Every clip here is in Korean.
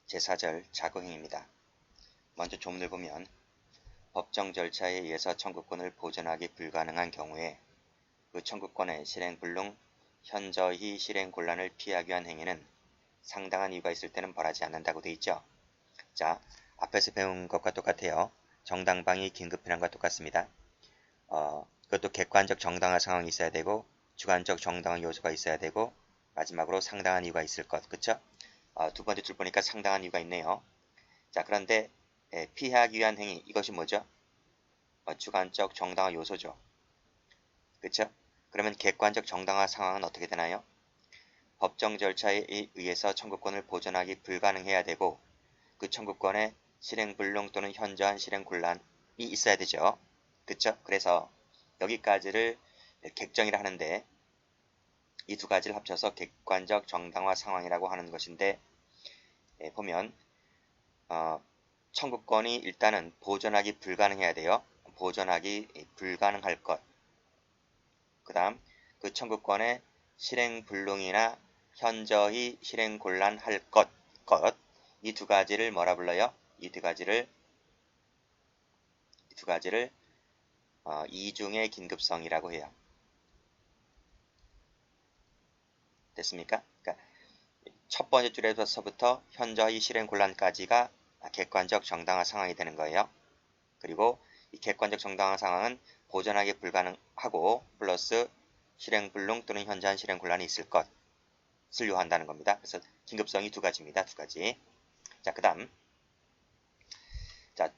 제4절 자구행위입니다. 먼저 조문을 보면 법정 절차에 의해서 청구권을 보존하기 불가능한 경우에 그 청구권의 실행불능, 현저히 실행곤란을 피하기 위한 행위는 상당한 이유가 있을 때는 벌하지 않는다고 되어 있죠. 자, 앞에서 배운 것과 똑같아요. 정당방위 긴급필환과 똑같습니다. 그것도 객관적 정당한 상황이 있어야 되고 주관적 정당한 요소가 있어야 되고 마지막으로 상당한 이유가 있을 것. 그쵸? 두 번째 줄 보니까 상당한 이유가 있네요. 자, 그런데 피하기 위한 행위, 이것이 뭐죠? 주관적 정당한 요소죠. 그쵸? 그러면 객관적 정당한 상황은 어떻게 되나요? 법정 절차에 의해서 청구권을 보존하기 불가능해야 되고 그 청구권의 실행불능 또는 현저한 실행곤란이 있어야 되죠. 그쵸? 그래서 여기까지를 객정이라 하는데 이 두 가지를 합쳐서 객관적 정당화 상황이라고 하는 것인데 보면 청구권이 일단은 보존하기 불가능해야 돼요. 보존하기 불가능할 것. 그 다음 그 청구권의 실행불능이나 현저히 실행곤란할 것. 이 두 가지를 뭐라 불러요? 이 두 가지를 이중의 긴급성이라고 해요. 됐습니까? 그러니까 첫 번째 줄에서부터 현저히 실행곤란까지가 객관적 정당한 상황이 되는 거예요. 그리고 이 객관적 정당한 상황은 보존하기 불가능하고 플러스 실행불능 또는 현저한 실행곤란이 있을 것을 요한다는 겁니다. 그래서 긴급성이 두 가지입니다. 두 가지. 자, 그 다음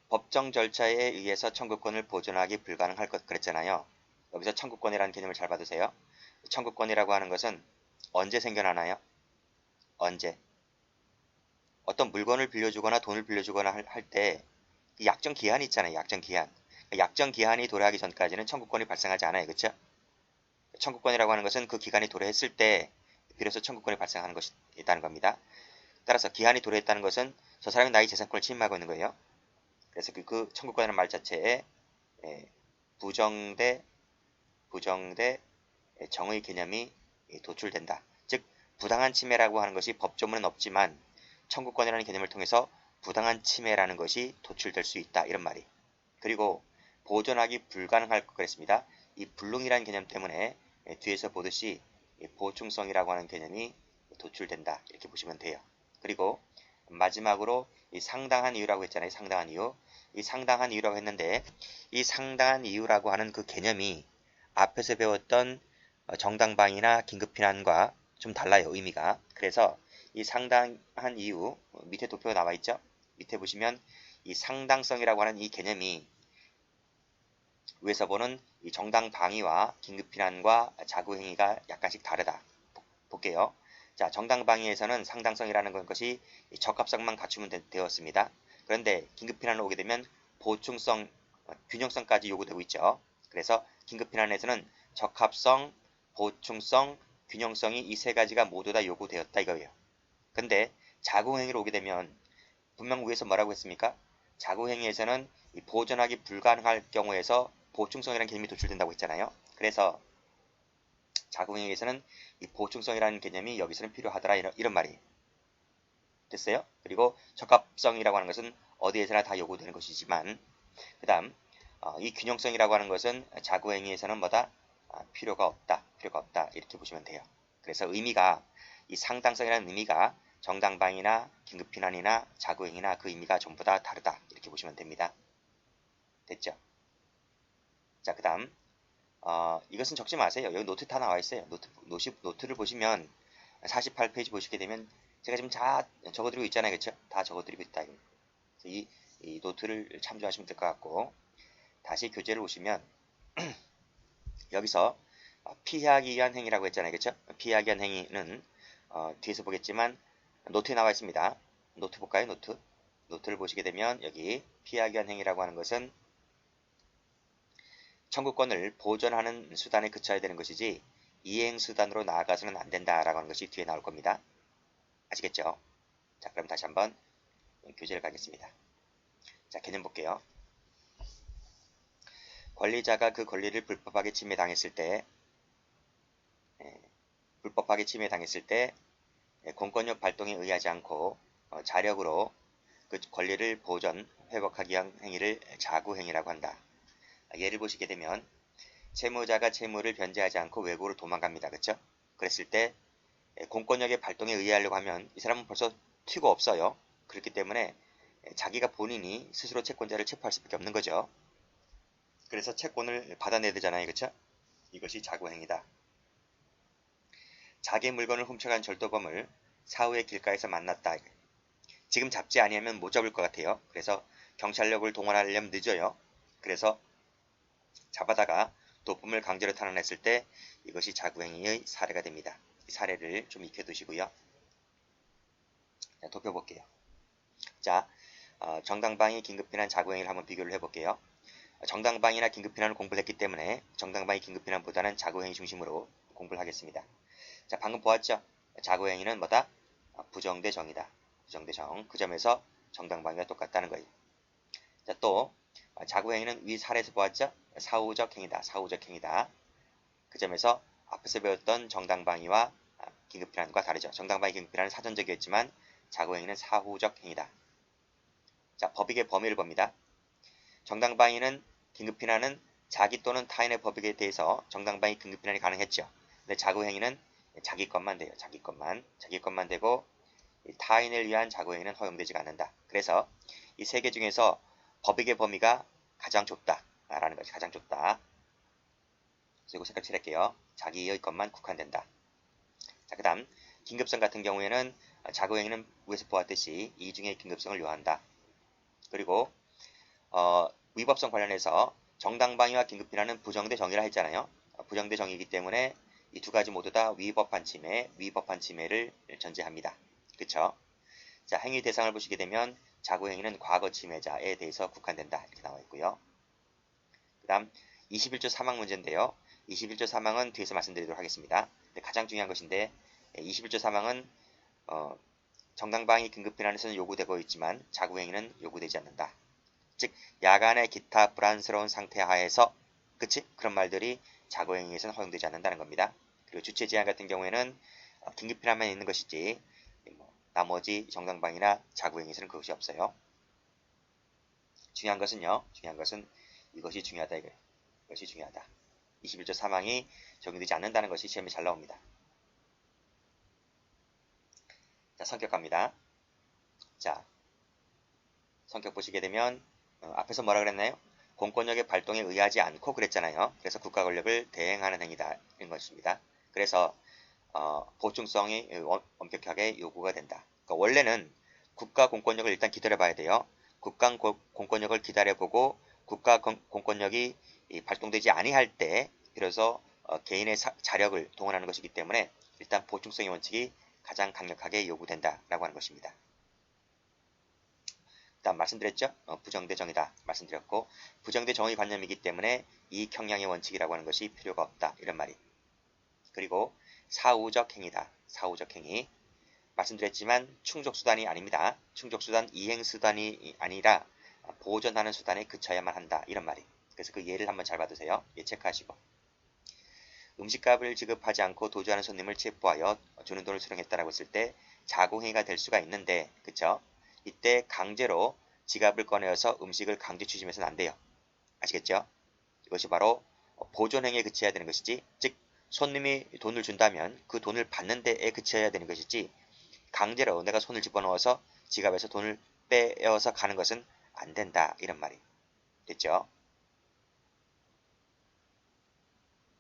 법정 절차에 의해서 청구권을 보존하기 불가능할 것 그랬잖아요. 여기서 청구권이라는 개념을 잘 받으세요. 청구권이라고 하는 것은 언제 생겨나나요? 언제? 어떤 물건을 빌려주거나 돈을 빌려주거나 할 때 약정 기한이 있잖아요. 약정 기한. 약정 기한이 도래하기 전까지는 청구권이 발생하지 않아요. 그렇죠? 청구권이라고 하는 것은 그 기간이 도래했을 때 비로소 청구권이 발생하는 것이라는 겁니다. 따라서 기한이 도래했다는 것은 저 사람이 나의 재산권을 침해하고 있는 거예요. 그래서 그 청구권이라는 말 자체에 부정대 정의 개념이 도출된다. 즉 부당한 침해라고 하는 것이 법조문은 없지만 청구권이라는 개념을 통해서 부당한 침해라는 것이 도출될 수 있다. 이런 말이. 그리고 보존하기 불가능할 것 그랬습니다. 이 불능이라는 개념 때문에 뒤에서 보듯이 보충성이라고 하는 개념이 도출된다. 이렇게 보시면 돼요. 그리고 마지막으로 이 상당한 이유라고 했잖아요. 상당한 이유. 이 상당한 이유라고 했는데 이 상당한 이유라고 하는 그 개념이 앞에서 배웠던 정당방위나 긴급피난과 좀 달라요. 의미가. 그래서 이 상당한 이유 밑에 도표가 나와 있죠. 밑에 보시면 이 상당성이라고 하는 이 개념이 위에서 보는 이 정당방위와 긴급피난과 자구행위가 약간씩 다르다. 볼게요. 자, 정당방위에서는 상당성이라는 것이 적합성만 갖추면 되었습니다. 그런데 긴급피난을 오게 되면 보충성, 균형성까지 요구되고 있죠. 그래서 긴급피난에서는 적합성, 보충성, 균형성이 이 세 가지가 모두 다 요구되었다 이거예요. 근데 자구행위로 오게 되면 분명 위에서 뭐라고 했습니까? 자구행위에서는 보존하기 불가능할 경우에서 보충성이라는 개념이 도출된다고 했잖아요. 그래서 자구행위에서는 이 보충성이라는 개념이 여기서는 필요하더라 이런 말이 됐어요. 그리고 적합성이라고 하는 것은 어디에서나 다 요구되는 것이지만 그 다음 이 균형성이라고 하는 것은 자구행위에서는 뭐다? 필요가 없다 이렇게 보시면 돼요. 그래서 의미가 이 상당성이라는 의미가 정당방위나 긴급피난이나 자구행위나 그 의미가 전부 다 다르다 이렇게 보시면 됩니다. 됐죠? 자, 그 다음 이것은 적지 마세요. 여기 노트 다 나와 있어요. 노트를 보시면 48페이지 보시게 되면 제가 지금 다 적어드리고 있잖아요. 그렇죠? 다 적어드리고 있다. 이 노트를 참조하시면 될 것 같고 다시 교재를 보시면 여기서 피하기 위한 행위라고 했잖아요. 그렇죠? 피하기 위한 행위는 뒤에서 보겠지만 노트에 나와 있습니다. 노트 볼까요? 노트를 보시게 되면 여기 피하기 위한 행위라고 하는 것은 청구권을 보존하는 수단에 그쳐야 되는 것이지 이행수단으로 나아가서는 안 된다라고 하는 것이 뒤에 나올 겁니다. 아시겠죠? 자, 그럼 다시 한번 교재를 가겠습니다. 자, 개념 볼게요. 권리자가 그 권리를 불법하게 침해당했을 때 공권력 발동에 의하지 않고 자력으로 그 권리를 보전, 회복하기 위한 행위를 자구행위라고 한다. 예를 보시게 되면 채무자가 채무를 변제하지 않고 외국으로 도망갑니다. 그렇죠? 그랬을 때 공권력의 발동에 의하려고 하면 이 사람은 벌써 튀고 없어요. 그렇기 때문에 자기가 본인이 스스로 채권자를 체포할 수밖에 없는 거죠. 그래서 채권을 받아내야 되잖아요. 그렇죠? 이것이 자구행위다. 자기 물건을 훔쳐간 절도범을 사후에 길가에서 만났다. 지금 잡지 아니하면 못 잡을 것 같아요. 그래서 경찰력을 동원하려면 늦어요. 그래서 잡아다가 도품을 강제로 탈환했을 때 이것이 자구행위의 사례가 됩니다. 이 사례를 좀 익혀두시고요. 자, 도표 볼게요. 자, 정당방위, 긴급피난, 자구행위를 한번 비교를 해볼게요. 정당방위나 긴급피난을 공부를 했기 때문에 정당방위, 긴급피난보다는 자구행위 중심으로 공부를 하겠습니다. 자, 방금 보았죠? 자구행위는 뭐다? 부정대 정이다. 부정대 정. 그 점에서 정당방위가 똑같다는 거예요. 자, 또 자구행위는 위 사례에서 보았죠? 사후적 행위다. 사후적 행위다. 그 점에서 앞에서 배웠던 정당방위와 긴급피난과 다르죠. 정당방위, 긴급피난은 사전적이었지만 자구행위는 사후적 행위다. 자, 법익의 범위를 봅니다. 정당방위는 긴급피난은 자기 또는 타인의 법익에 대해서 정당방위, 긴급피난이 가능했죠. 근데 자구행위는 자기 것만 돼요. 자기 것만 되고 타인을 위한 자구행위는 허용되지 않는다. 그래서 이 세 개 중에서 법익의 범위가 가장 좁다라는 것이 가장 좁다. 그래서 이거 색깔 칠할게요. 자기의 것만 국한된다. 자, 그 다음 긴급성 같은 경우에는 자구행위는 위에서 보았듯이 이중의 긴급성을 요한다. 그리고 위법성 관련해서 정당방위와 긴급피난은 부정대 정의라 했잖아요. 부정대 정의이기 때문에 이 두 가지 모두 다 위법한 침해를 전제합니다. 그쵸? 자, 행위 대상을 보시게 되면 자구행위는 과거 침해자에 대해서 국한된다. 이렇게 나와 있고요. 그 다음 21조 사망 문제인데요. 21조 사망은 뒤에서 말씀드리도록 하겠습니다. 근데 가장 중요한 것인데 21조 사망은 정당방위 긴급피난에서는 요구되고 있지만 자구행위는 요구되지 않는다. 즉 야간의 기타 불안스러운 상태 하에서 그치? 그런 말들이 자구행위에서는 허용되지 않는다는 겁니다. 그리고 주체 제한 같은 경우에는 긴급피난만 있는 것이지 나머지 정당방위나 자구행위에서는 그것이 없어요. 중요한 것은 이것이 중요하다. 이것이 중요하다. 21조 사망이 적용되지 않는다는 것이 시험에 잘 나옵니다. 자, 성격 갑니다. 자, 성격 보시게 되면 앞에서 뭐라 그랬나요? 공권력의 발동에 의하지 않고 그랬잖아요. 그래서 국가 권력을 대행하는 행위다. 이런 것입니다. 그래서 보충성이 엄격하게 요구가 된다. 그러니까 원래는 국가 공권력을 일단 기다려봐야 돼요. 국가 공권력을 기다려보고 국가 공권력이 발동되지 아니할 때 그래서 개인의 자력을 동원하는 것이기 때문에 일단 보충성의 원칙이 가장 강력하게 요구된다라고 하는 것입니다. 일단 말씀드렸죠? 부정대 정의다 말씀드렸고 부정대 정의 관념이기 때문에 이익형량의 원칙이라고 하는 것이 필요가 없다. 이런 말이. 그리고 사후적 행위다. 사후적 행위. 말씀드렸지만 충족수단이 아닙니다. 충족수단 이행수단이 아니라 보존하는 수단에 그쳐야만 한다. 이런 말이. 그래서 그 예를 한번 잘 받으세요. 예 체크하시고. 음식값을 지급하지 않고 도주하는 손님을 체포하여 주는 돈을 수령했다라고 했을 때 자궁행위가 될 수가 있는데 그쵸? 이때 강제로 지갑을 꺼내어서 음식을 강제 추심해서는 안 돼요. 아시겠죠? 이것이 바로 보존행위에 그쳐야 되는 것이지 즉 손님이 돈을 준다면 그 돈을 받는 데에 그쳐야 되는 것이지 강제로 내가 손을 집어넣어서 지갑에서 돈을 빼어서 가는 것은 안 된다. 이런 말이 됐죠?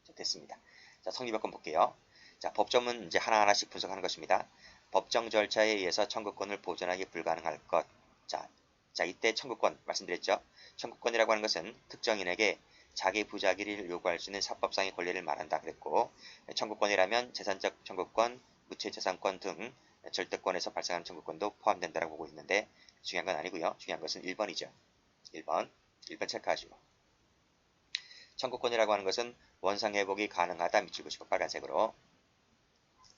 자, 됐습니다. 자, 성립요건 볼게요. 자, 법조문 이제 하나하나씩 분석하는 것입니다. 법정 절차에 의해서 청구권을 보존하기 불가능할 것. 자, 이때 청구권 말씀드렸죠? 청구권이라고 하는 것은 특정인에게 자기 부자기를 요구할 수 있는 사법상의 권리를 말한다 그랬고 청구권이라면 재산적 청구권, 무채재산권 등 절대권에서 발생하는 청구권도 포함된다고 보고 있는데 중요한 건 아니고요. 중요한 것은 1번이죠. 1번 체크하시고 청구권이라고 하는 것은 원상회복이 가능하다 밑줄 그시고 빨간색으로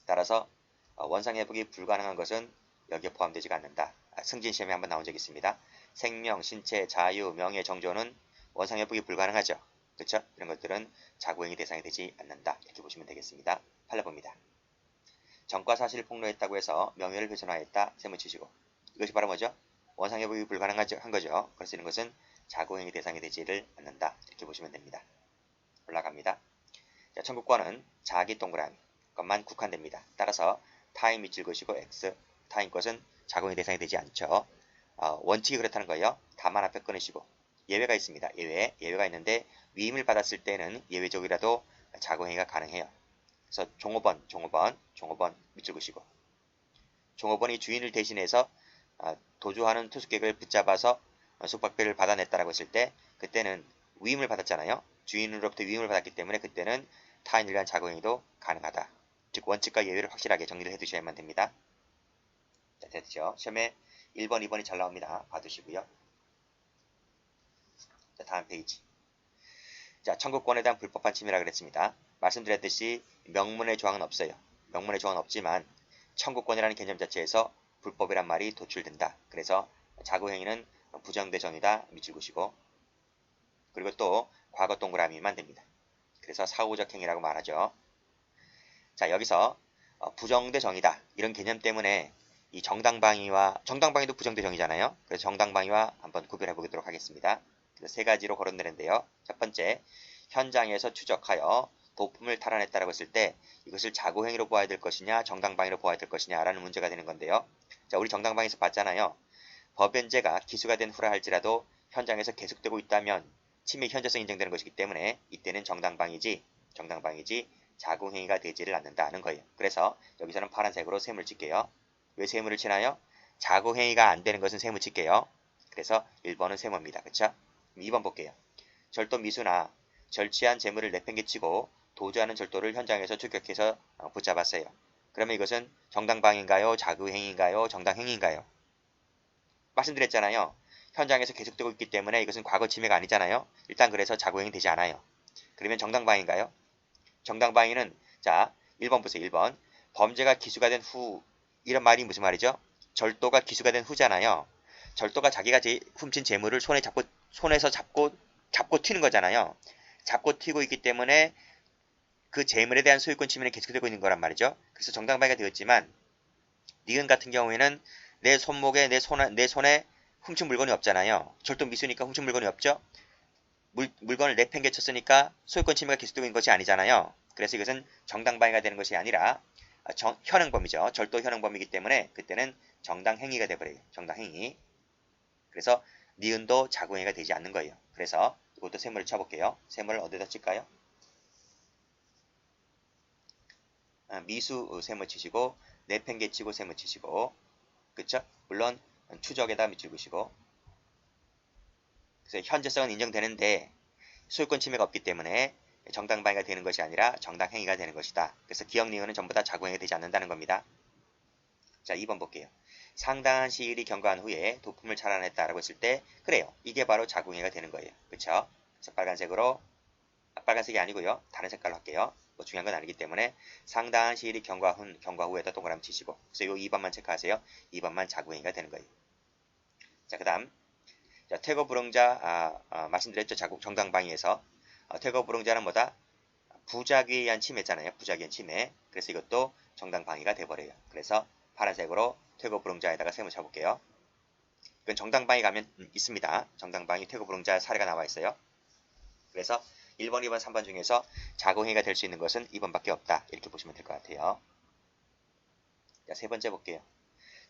따라서 원상회복이 불가능한 것은 여기에 포함되지가 않는다. 승진시험에 한번 나온 적이 있습니다. 생명, 신체, 자유, 명예, 정조는 원상회복이 불가능하죠. 그렇죠? 이런 것들은 자구행위 대상이 되지 않는다. 이렇게 보시면 되겠습니다. 8번 봅니다. 전과사실을 폭로했다고 해서 명예를 훼손하였다. 세모 치시고 이것이 바로 뭐죠? 원상회복이 불가능한 한 거죠. 그래서 이런 것은 자고행위 대상이 되지를 않는다. 이렇게 보시면 됩니다. 올라갑니다. 자, 청구권은 자기 동그라미 것만 국한됩니다. 따라서 타인 밑줄 그시고 X, 타인 것은 자고행위 대상이 되지 않죠. 원칙이 그렇다는 거예요. 다만 앞에 끊으시고 예외가 있습니다. 예외가 있는데 위임을 받았을 때는 예외적이라도 자고행위가 가능해요. 그래서 종업원 밑줄 그시고 종업원이 주인을 대신해서 도주하는 투숙객을 붙잡아서 숙박비를 받아냈다라고 했을 때 그때는 위임을 받았잖아요. 주인으로부터 위임을 받았기 때문에 그때는 타인을 위한 자고행위도 가능하다. 즉 원칙과 예외를 확실하게 정리를 해두셔야만 됩니다. 자, 됐죠? 시험에 1번, 2번이 잘 나옵니다. 봐두시고요. 자, 다음 페이지. 자, 청구권에 대한 불법한 침해라 그랬습니다. 말씀드렸듯이 명문의 조항은 없어요. 명문의 조항은 없지만 청구권이라는 개념 자체에서 불법이란 말이 도출된다. 그래서 자고행위는 부정대정이다. 밑줄 그시고 그리고 또 과거 동그라미만 됩니다. 그래서 사후적 행위라고 말하죠. 자, 여기서 부정대정이다. 이런 개념 때문에 이 정당방위도 부정대정이잖아요. 그래서 정당방위와 한번 구별해 보도록 하겠습니다. 그래서 세 가지로 거론되는데요. 첫 번째, 현장에서 추적하여 도품을 탈환했다라고 했을 때 이것을 자고행위로 보아야 될 것이냐 정당방위로 보아야 될 것이냐라는 문제가 되는 건데요. 자, 우리 정당방위에서 봤잖아요. 법연제가 기수가 된 후라 할지라도 현장에서 계속되고 있다면 침해 현저성이 인정되는 것이기 때문에 이때는 정당방위지 자고행위가 되지를 않는다는 거예요. 그래서 여기서는 파란색으로 세모를 칠게요. 왜 세모를 치나요? 자고행위가 안 되는 것은 세모 칠게요. 그래서 1번은 세모입니다. 그쵸? 2번 볼게요. 절도 미수나 절취한 재물을 내팽개치고 도주하는 절도를 현장에서 추격해서 붙잡았어요. 그러면 이것은 정당방위인가요? 자고행위인가요? 정당행위인가요? 말씀드렸잖아요. 현장에서 계속되고 있기 때문에 이것은 과거 침해가 아니잖아요. 일단 그래서 자고행위 되지 않아요. 그러면 정당방위인가요? 정당방위는 자 1번 보세요. 1번 범죄가 기수가 된 후 이런 말이 무슨 말이죠? 절도가 기수가 된 후잖아요. 절도가 자기가 훔친 재물을 손에서 잡고 튀는 거잖아요. 잡고 튀고 있기 때문에 그 재물에 대한 소유권 침해는 계속되고 있는 거란 말이죠. 그래서 정당방위가 되었지만 니은 같은 경우에는 내 손목에 내 손에 훔친 물건이 없잖아요. 절도 미수니까 훔친 물건이 없죠. 물건을 내팽개쳤으니까 소유권 침해가 계속되고 있는 것이 아니잖아요. 그래서 이것은 정당방위가 되는 것이 아니라 현행범이죠. 절도 현행범이기 때문에 그때는 정당행위가 되어버려요. 정당행위. 그래서 니은도 자고행위가 되지 않는 거예요. 그래서 이것도 세모를 쳐볼게요. 세모를 어디다 칠까요? 미수 세모 치시고 내팽개치고 세모 치시고 그쵸? 물론 추적에다 밑줄 그시고 그래서 현재성은 인정되는데 소유권 침해가 없기 때문에 정당방위가 되는 것이 아니라 정당행위가 되는 것이다. 그래서 기억 니은은 전부 다 자고행위가 되지 않는다는 겁니다. 자, 2번 볼게요. 상당한 시일이 경과한 후에 도품을 차단했다라고 했을 때 그래요. 이게 바로 자고행위가 되는 거예요. 그쵸? 그래서 빨간색이 아니고요. 다른 색깔로 할게요. 뭐 중요한 건 아니기 때문에 상당한 시일이 경과 후에다 동그라미 치시고 그래서 이 2번만 체크하세요. 2번만 자고행위가 되는 거예요. 자, 그 다음 퇴거 불응자 말씀드렸죠. 정당방위에서 퇴거 불응자는 뭐다? 부작위에 의한 침해잖아요. 부작위에 의한 침해. 그래서 이것도 정당방위가 돼버려요. 그래서 파란색으로 퇴거 불응자에다가 세모 쳐볼게요. 이건 정당방위 가면 있습니다. 정당방위 퇴거 불응자 사례가 나와 있어요. 그래서 1번, 2번, 3번 중에서 자고행위가 될 수 있는 것은 2번밖에 없다. 이렇게 보시면 될 것 같아요. 자, 세 번째 볼게요.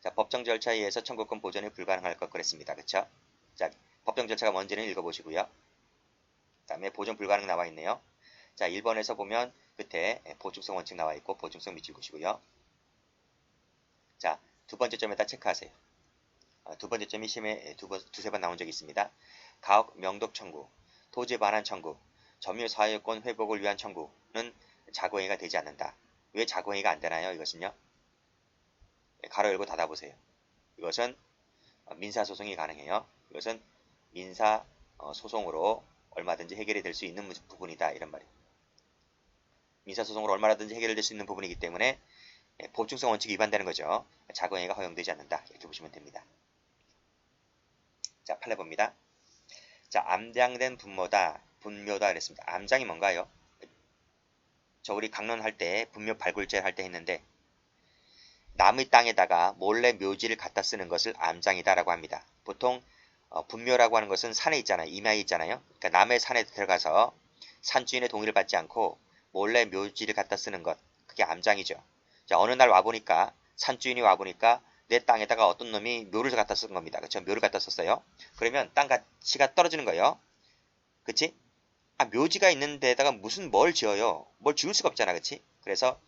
자, 법정 절차에 의해서 청구권 보존이 불가능할 것 그랬습니다. 그쵸? 자, 법정 절차가 뭔지는 읽어보시고요. 그 다음에 보존 불가능 나와 있네요. 자, 1번에서 보면 끝에 보충성 원칙 나와 있고 보충성 밑줄 그시고요. 자, 두 번째 점에다 체크하세요. 두 번째 점이 심해 두세 번 나온 적이 있습니다. 가혹 명독 청구, 토지 반환 청구, 점유 사유권 회복을 위한 청구는 자고행위가 되지 않는다. 왜 자고행위가 안 되나요? 이것은요. 가로 열고 닫아보세요. 이것은 민사소송이 가능해요. 이것은 민사소송으로 얼마든지 해결이 될 수 있는 부분이다. 이런 말이에요. 민사소송으로 얼마든지 해결될 수 있는 부분이기 때문에 보충성 원칙이 위반되는 거죠. 자고행위가 허용되지 않는다. 이렇게 보시면 됩니다. 자, 판례 봅니다. 자, 암장된 분묘다 그랬습니다. 암장이 뭔가요? 저 우리 강론할 때 분묘 발굴제 할 때 했는데 남의 땅에다가 몰래 묘지를 갖다 쓰는 것을 암장이다라고 합니다. 보통 분묘라고 하는 것은 산에 있잖아요. 임야에 있잖아요. 그러니까 남의 산에 들어가서 산주인의 동의를 받지 않고 몰래 묘지를 갖다 쓰는 것, 그게 암장이죠. 자, 어느 날 와보니까 산주인이 와보니까 내 땅에다가 어떤 놈이 묘를 갖다 쓴 겁니다. 그렇죠? 묘를 갖다 썼어요. 그러면 땅 가치가 떨어지는 거예요. 그치? 아, 묘지가 있는 데다가 무슨 뭘 지어요? 뭘 지을 수가 없잖아. 그치? 그래서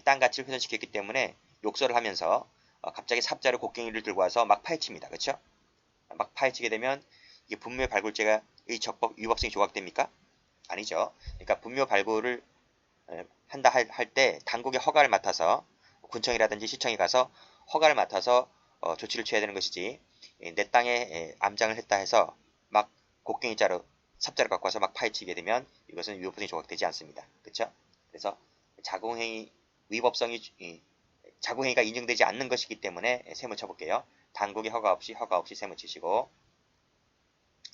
땅 가치를 훼손시켰기 때문에 욕설을 하면서 갑자기 삽자루 곡괭이를 들고 와서 막 파헤칩니다. 그렇죠? 막 파헤치게 되면 이게 분묘 발굴죄가 의 적법 위법성이 조각됩니까? 아니죠. 그러니까 분묘 발굴을 한다 할 때 당국의 허가를 맡아서 군청이라든지 시청에 가서 허가를 맡아서 조치를 취해야 되는 것이지, 내 땅에 암장을 했다 해서 막 곡괭이자루 삽자루 갖고 와서 막 파헤치게 되면 이것은 위법성이 조각되지 않습니다. 그렇죠? 그래서 자궁행위 위법성이 자궁행위가 인정되지 않는 것이기 때문에 세무 쳐볼게요. 당국의 허가 없이 세무 치시고,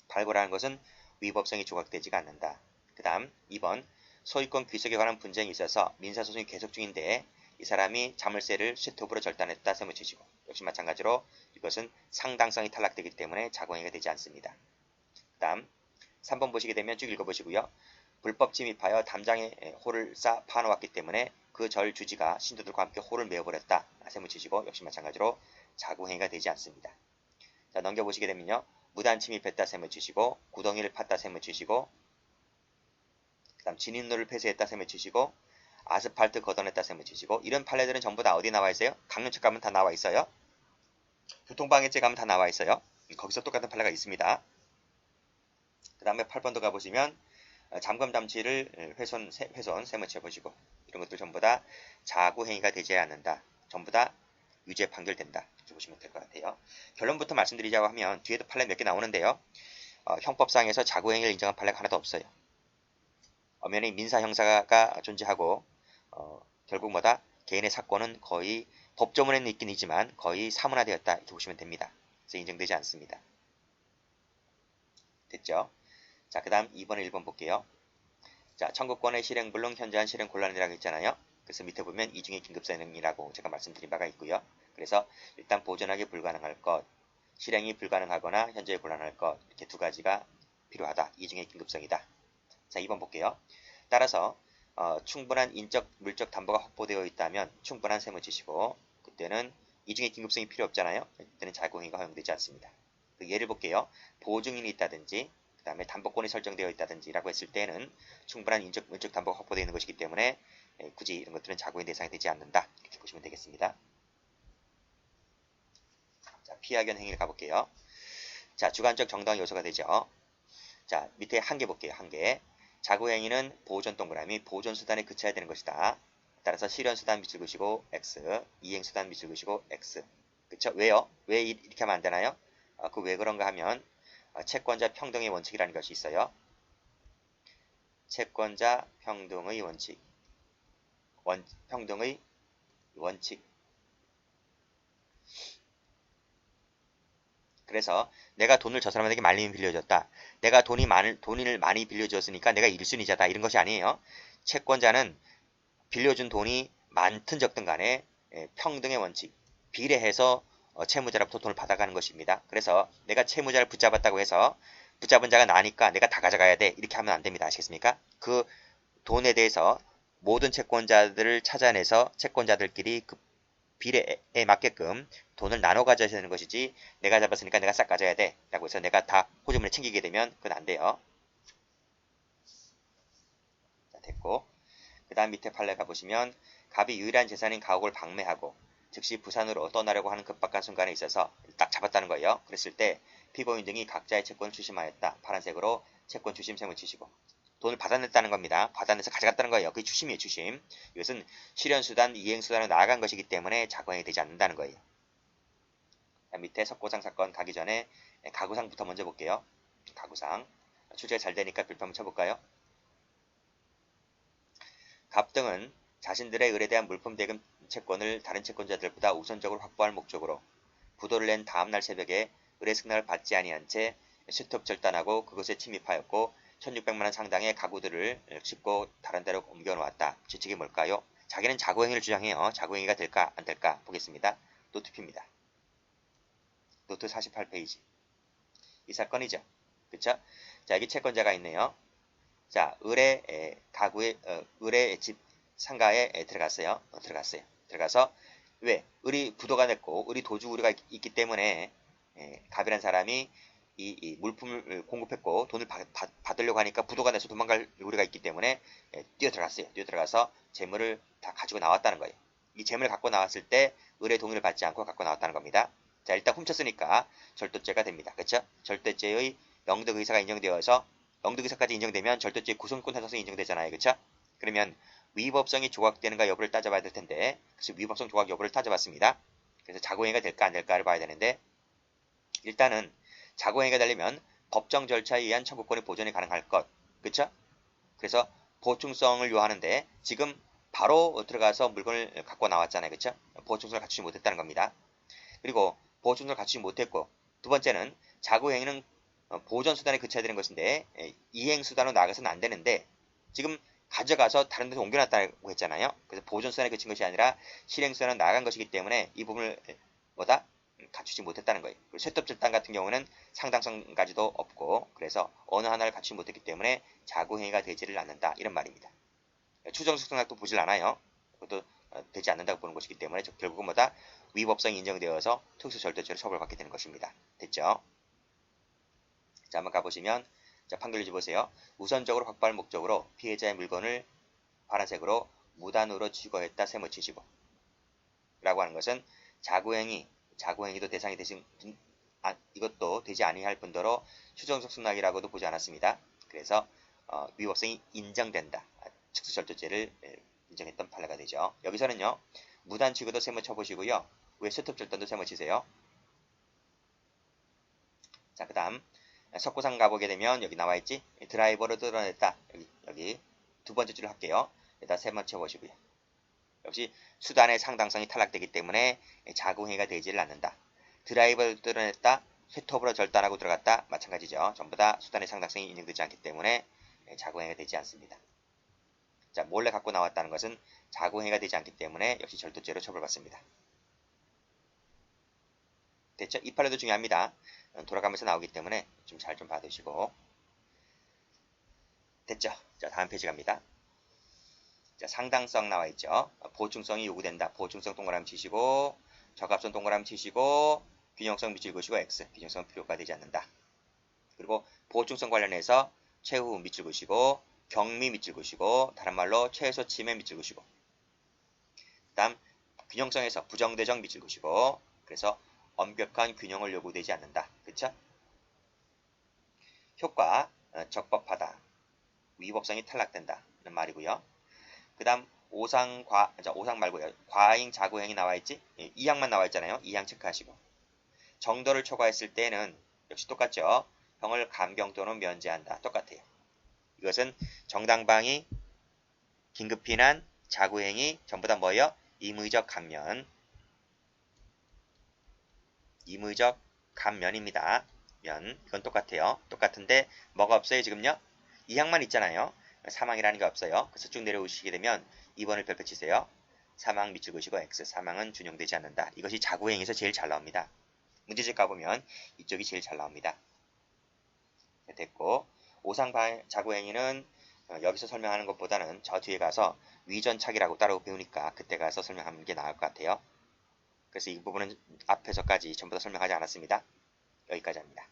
발굴하는 것은 위법성이 조각되지가 않는다. 그 다음 2번, 소유권 귀속에 관한 분쟁이 있어서 민사소송이 계속 중인데 이 사람이 자물쇠를 쇠톱으로 절단했다 세무 치시고, 역시 마찬가지로 이것은 상당성이 탈락되기 때문에 자궁행위가 되지 않습니다. 그 다음 3번 보시게 되면 쭉 읽어보시고요. 불법 침입하여 담장에 홀을 쌓아 파놓았기 때문에 그 절 주지가 신도들과 함께 홀을 메어버렸다 세무 치시고, 역시 마찬가지로 자궁행위가 되지 않습니다. 자, 넘겨보시게 되면요. 무단 침입했다 세무 치시고, 구덩이를 팠다 세무 치시고, 그 다음 진입로를 폐쇄했다 세무 치시고, 아스팔트 걷어냈다 세무 치시고, 이런 판례들은 전부 다 어디 나와 있어요? 강령책 가면 다 나와 있어요. 교통방해죄 가면 다 나와 있어요. 거기서 똑같은 판례가 있습니다. 그 다음에 8번도 가보시면 잠금 장치를 훼손 세무 쳐보시고, 이런 것들 전부 다 자구행위가 되지 않는다. 전부 다 유죄 판결된다. 이렇게 보시면 될 것 같아요. 결론부터 말씀드리자고 하면 뒤에도 판례 몇 개 나오는데요. 형법상에서 자구행위를 인정한 판례가 하나도 없어요. 엄연히 민사 형사가 존재하고 결국 뭐다? 개인의 사건은 거의 법조문에는 있긴 있지만 거의 사문화되었다. 이렇게 보시면 됩니다. 그래서 인정되지 않습니다. 됐죠? 자, 그 다음 2번, 1번 볼게요. 자, 청구권의 실행 불능 현저한 실행 곤란이라고 했잖아요. 그래서 밑에 보면 이중의 긴급사항이라고 제가 말씀드린 바가 있고요. 그래서 일단 보존하기 불가능할 것, 실행이 불가능하거나 현저히 곤란할 것, 이렇게 두 가지가 필요하다. 이중의 긴급성이다. 자, 2번 볼게요. 따라서 충분한 인적, 물적 담보가 확보되어 있다면 충분한 세무 치시고, 그때는 이중의 긴급성이 필요 없잖아요. 그때는 자궁행위가 허용되지 않습니다. 예를 볼게요. 보증인이 있다든지 그 다음에 담보권이 설정되어 있다든지 라고 했을 때는 충분한 인적, 물적 담보가 확보되어 있는 것이기 때문에 굳이 이런 것들은 자궁의 대상이 되지 않는다. 이렇게 보시면 되겠습니다. 자, 피하견 행위를 가볼게요. 자, 주관적 정당 요소가 되죠. 자, 밑에 한 개 볼게요. 한 개. 자구행위는 보존 동그라미, 보존수단에 그쳐야 되는 것이다. 따라서 실현수단 밑줄 그시고 X, 이행수단 밑줄 그시고 X. 그쵸? 왜요? 왜 이렇게 하면 안 되나요? 그 왜 그런가 하면 채권자 평등의 원칙이라는 것이 있어요. 채권자 평등의 원칙. 평등의 원칙. 그래서 내가 돈을 저 사람에게 많이 빌려줬다. 내가 돈을 많이 빌려줬으니까 내가 1순위자다. 이런 것이 아니에요. 채권자는 빌려준 돈이 많든 적든 간에 평등의 원칙, 비례해서 채무자로부터 돈을 받아가는 것입니다. 그래서 내가 채무자를 붙잡았다고 해서 붙잡은 자가 나니까 내가 다 가져가야 돼. 이렇게 하면 안 됩니다. 아시겠습니까? 그 돈에 대해서 모든 채권자들을 찾아내서 채권자들끼리 그 비례에 맞게끔 돈을 나눠 가져야 되는 것이지, 내가 잡았으니까 내가 싹 가져야 돼 라고 해서 내가 다 호주문을 챙기게 되면 그건 안 돼요. 자, 됐고, 그 다음 밑에 판례 가보시면 갑이 유일한 재산인 가옥을 방매하고 즉시 부산으로 떠나려고 하는 급박한 순간에 있어서 딱 잡았다는 거예요. 그랬을 때 피고인 등이 각자의 채권을 추심하였다. 파란색으로 채권 추심 세무 치시고, 돈을 받아냈다는 겁니다. 받아내서 가져갔다는 거예요. 그게 추심이에요. 추심. 이것은 실현수단, 이행수단으로 나아간 것이기 때문에 자궁행위 되지 않는다는 거예요. 밑에 석고상 사건 가기 전에 가구상부터 먼저 볼게요. 가구상. 출제가 잘 되니까 별표 한번 쳐볼까요? 갑 등은 자신들의 을에 대한 물품 대금 채권을 다른 채권자들보다 우선적으로 확보할 목적으로 부도를 낸 다음날 새벽에 을의 승낙을 받지 아니한 채 쇠톱 절단하고 그것에 침입하였고 1600만원 상당의 가구들을 싣고 다른 데로 옮겨 놓았다. 죄책이 뭘까요? 자기는 자고행위를 주장해요. 자고행위가 될까 안 될까 보겠습니다. 노트 P입니다. 노트 48페이지. 이 사건이죠. 그쵸? 자, 여기 채권자가 있네요. 자, 을의 집 상가에 들어갔어요. 들어가서 왜? 을이 부도가 됐고 을이 도주우려가 있기 때문에 갑이란 사람이 이 물품을 공급했고 돈을 받으려고 하니까 부도가 돼서 도망갈 우려가 있기 때문에 뛰어들어갔어요. 뛰어들어가서 재물을 다 가지고 나왔다는 거예요. 이 재물을 갖고 나왔을 때 을의 동의를 받지 않고 갖고 나왔다는 겁니다. 자, 일단 훔쳤으니까 절도죄가 됩니다. 그쵸? 절도죄의 영득의사가 인정되어서 영득의사까지 인정되면 절도죄의 구성권 해석성이 인정되잖아요. 그쵸? 그러면 위법성이 조각되는가 여부를 따져봐야 될 텐데, 그래서 위법성 조각 여부를 따져봤습니다. 그래서 자고행위가 될까 안 될까를 봐야 되는데, 일단은 자고행위가 되려면 법정 절차에 의한 청구권의 보존이 가능할 것. 그쵸? 그래서 보충성을 요하는데 지금 바로 들어가서 물건을 갖고 나왔잖아요. 그쵸? 보충성을 갖추지 못했다는 겁니다. 그리고 보충성을 갖추지 못했고, 두 번째는 자고행위는 보존수단에 그쳐야 되는 것인데 이행수단으로 나가서는 안 되는데 지금 가져가서 다른 데서 옮겨놨다고 했잖아요. 그래서 보존수단에 그친 것이 아니라 실행수단으로 나간 것이기 때문에 이 부분을 갖추지 못했다는 거예요. 그리고 쇠톱질단 같은 경우는 상당성까지도 없고 그래서 어느 하나를 갖추지 못했기 때문에 자고행위가 되지를 않는다. 이런 말입니다. 추정숙성락도 보질 않아요. 그것도 되지 않는다고 보는 것이기 때문에 결국은 위법성이 인정되어서 특수절도죄로 처벌받게 되는 것입니다. 됐죠? 자, 한번 가보시면 자, 판결 보세요. 우선적으로 확보할 목적으로 피해자의 물건을 파란색으로 무단으로 취거했다 세무치시고 라고 하는 것은 자고행위도 대상이 되신 이것도 되지 아니할 뿐더러 추정적 승낙이라고도 보지 않았습니다. 그래서 위법성이 인정된다. 특수절도죄를 인정했던 판례가 되죠. 여기서는요. 무단취급도 세무 쳐보시고요. 왜 스톱절단도 세무 치세요. 자, 그 다음 석고상 가보게 되면 여기 나와있지. 드라이버를 뜯어냈다. 여기 두 번째 줄을 할게요. 여기다 세무 쳐보시고요. 역시 수단의 상당성이 탈락되기 때문에 자고행위가 되지를 않는다. 드라이버를 뜯어냈다. 쇠톱으로 절단하고 들어갔다. 마찬가지죠. 전부 다 수단의 상당성이 인정되지 않기 때문에 자고행위가 되지 않습니다. 자, 몰래 갖고 나왔다는 것은 자고행위가 되지 않기 때문에 역시 절도죄로 처벌받습니다. 됐죠? 이 판례도 중요합니다. 돌아가면서 나오기 때문에 좀 잘 좀 봐두시고. 됐죠? 자, 다음 페이지 갑니다. 자, 상당성 나와있죠? 보충성이 요구된다. 보충성 동그라미 치시고, 적합성 동그라미 치시고, 균형성 밑줄 그시고 X. 균형성 필요가 되지 않는다. 그리고 보충성 관련해서 최후 밑줄 그시고, 경미 밑줄 그시고, 다른 말로 최소 침해 밑줄 그시고. 그 다음 균형성에서 부정대정 밑줄 그시고, 그래서 엄격한 균형을 요구되지 않는다. 그쵸? 효과, 적법하다. 위법성이 탈락된다. 는 말이고요. 그 다음 오상 말고요. 과잉 자고행이 나와있지? 예, 2항만 나와있잖아요. 2항 체크하시고. 정도를 초과했을 때는 역시 똑같죠. 형을 감경 또는 면제한다. 똑같아요. 이것은 정당방위, 긴급피난, 자고행위 전부 다 뭐예요? 임의적 감면. 임의적 감면입니다. 이건 똑같아요. 똑같은데 뭐가 없어요 지금요? 2항만 있잖아요. 사망이라는 게 없어요. 그래서 쭉 내려오시게 되면 2번을 별표 치세요. 사망 밑줄 그시고 X. 사망은 준용되지 않는다. 이것이 자고행위에서 제일 잘 나옵니다. 문제집 가보면 이쪽이 제일 잘 나옵니다. 됐고 오상 자고행위는 여기서 설명하는 것보다는 저 뒤에 가서 위전착이라고 따로 배우니까 그때 가서 설명하는 게 나을 것 같아요. 그래서 이 부분은 앞에서까지 전부 다 설명하지 않았습니다. 여기까지 합니다.